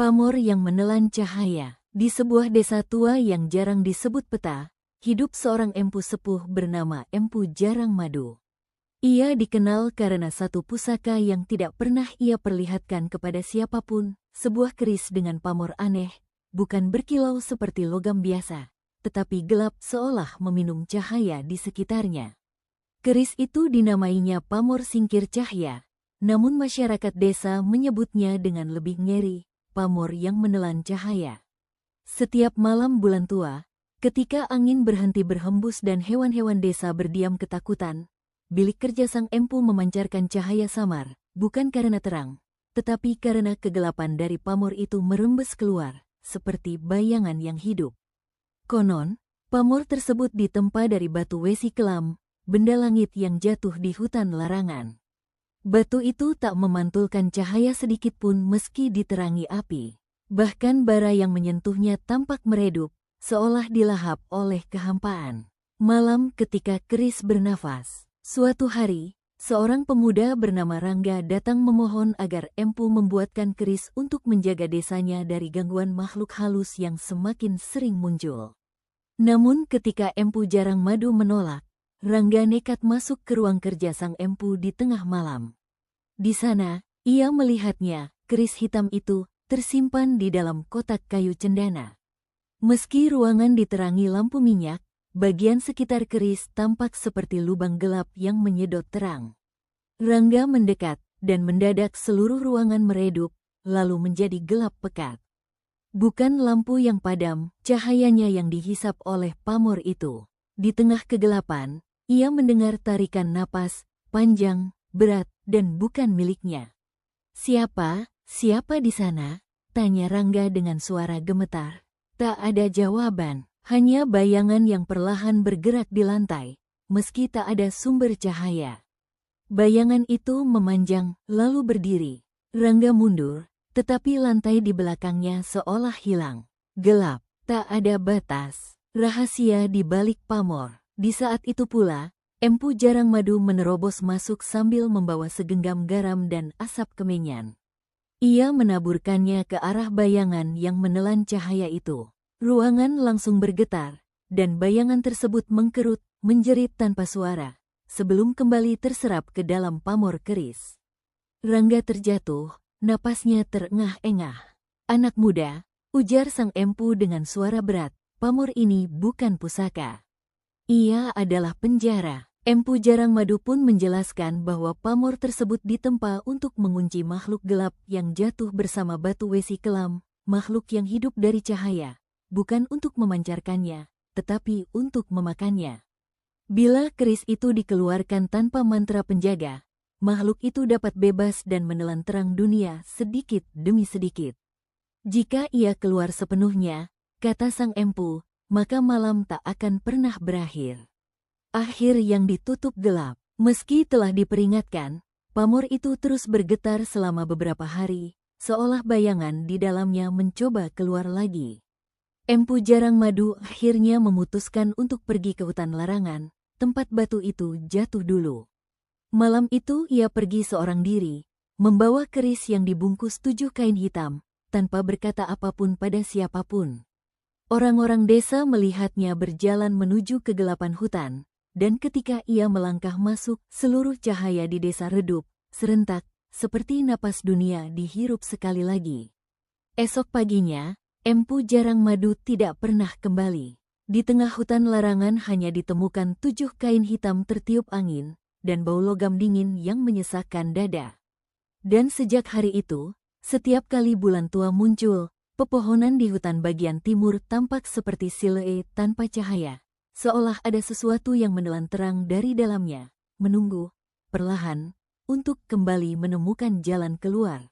Pamor yang menelan cahaya. Di sebuah desa tua yang jarang disebut peta, hidup seorang empu sepuh bernama Empu Jarang Madu. Ia dikenal karena satu pusaka yang tidak pernah ia perlihatkan kepada siapapun, sebuah keris dengan pamor aneh, bukan berkilau seperti logam biasa, tetapi gelap seolah meminum cahaya di sekitarnya. Keris itu dinamainya pamor singkir cahya, namun masyarakat desa menyebutnya dengan lebih ngeri, pamor yang menelan cahaya. Setiap malam bulan tua, ketika angin berhenti berhembus dan hewan-hewan desa berdiam ketakutan, bilik kerja sang empu memancarkan cahaya samar, bukan karena terang, tetapi karena kegelapan dari pamor itu merembes keluar, seperti bayangan yang hidup. Konon, pamor tersebut ditempa dari batu wesi kelam, benda langit yang jatuh di hutan larangan. Batu itu tak memantulkan cahaya sedikit pun meski diterangi api. Bahkan bara yang menyentuhnya tampak meredup, seolah dilahap oleh kehampaan. Malam ketika keris bernafas. Suatu hari, seorang pemuda bernama Rangga datang memohon agar empu membuatkan keris untuk menjaga desanya dari gangguan makhluk halus yang semakin sering muncul. Namun ketika Empu Jarang Madu menolak, Rangga nekat masuk ke ruang kerja sang empu di tengah malam. Di sana, ia melihatnya, keris hitam itu, tersimpan di dalam kotak kayu cendana. Meski ruangan diterangi lampu minyak, bagian sekitar keris tampak seperti lubang gelap yang menyedot terang. Rangga mendekat, dan mendadak seluruh ruangan meredup, lalu menjadi gelap pekat. Bukan lampu yang padam, cahayanya yang dihisap oleh pamor itu. Di tengah kegelapan, ia mendengar tarikan napas, panjang, berat, dan bukan miliknya. Siapa di sana? Tanya Rangga dengan suara gemetar. Tak ada jawaban, hanya bayangan yang perlahan bergerak di lantai, meski tak ada sumber cahaya. Bayangan itu memanjang, lalu berdiri. Rangga mundur, tetapi lantai di belakangnya seolah hilang. Gelap, tak ada batas. Rahasia di balik pamor. Di saat itu pula, Empu Jarang Madu menerobos masuk sambil membawa segenggam garam dan asap kemenyan. Ia menaburkannya ke arah bayangan yang menelan cahaya itu. Ruangan langsung bergetar, dan bayangan tersebut mengkerut, menjerit tanpa suara, sebelum kembali terserap ke dalam pamor keris. Rangga terjatuh, napasnya terengah-engah. Anak muda, ujar sang empu dengan suara berat, pamor ini bukan pusaka. Ia adalah penjara. Empu Jarang Madu pun menjelaskan bahwa pamor tersebut ditempa untuk mengunci makhluk gelap yang jatuh bersama batu wesi kelam, makhluk yang hidup dari cahaya, bukan untuk memancarkannya, tetapi untuk memakannya. Bila keris itu dikeluarkan tanpa mantra penjaga, makhluk itu dapat bebas dan menelan terang dunia sedikit demi sedikit. Jika ia keluar sepenuhnya, kata sang empu, maka malam tak akan pernah berakhir. Akhir yang ditutup gelap. Meski telah diperingatkan, pamor itu terus bergetar selama beberapa hari, seolah bayangan di dalamnya mencoba keluar lagi. Empu Jarang Madu akhirnya memutuskan untuk pergi ke hutan larangan, tempat batu itu jatuh dulu. Malam itu ia pergi seorang diri, membawa keris yang dibungkus 7 kain hitam, tanpa berkata apapun pada siapapun. Orang-orang desa melihatnya berjalan menuju kegelapan hutan, dan ketika ia melangkah masuk, seluruh cahaya di desa redup, serentak, seperti napas dunia dihirup sekali lagi. Esok paginya, Empu Jarang Madu tidak pernah kembali. Di tengah hutan larangan hanya ditemukan 7 kain hitam tertiup angin, dan bau logam dingin yang menyesakkan dada. Dan sejak hari itu, setiap kali bulan tua muncul, pepohonan di hutan bagian timur tampak seperti silhouette tanpa cahaya, seolah ada sesuatu yang menelan terang dari dalamnya, menunggu, perlahan, untuk kembali menemukan jalan keluar.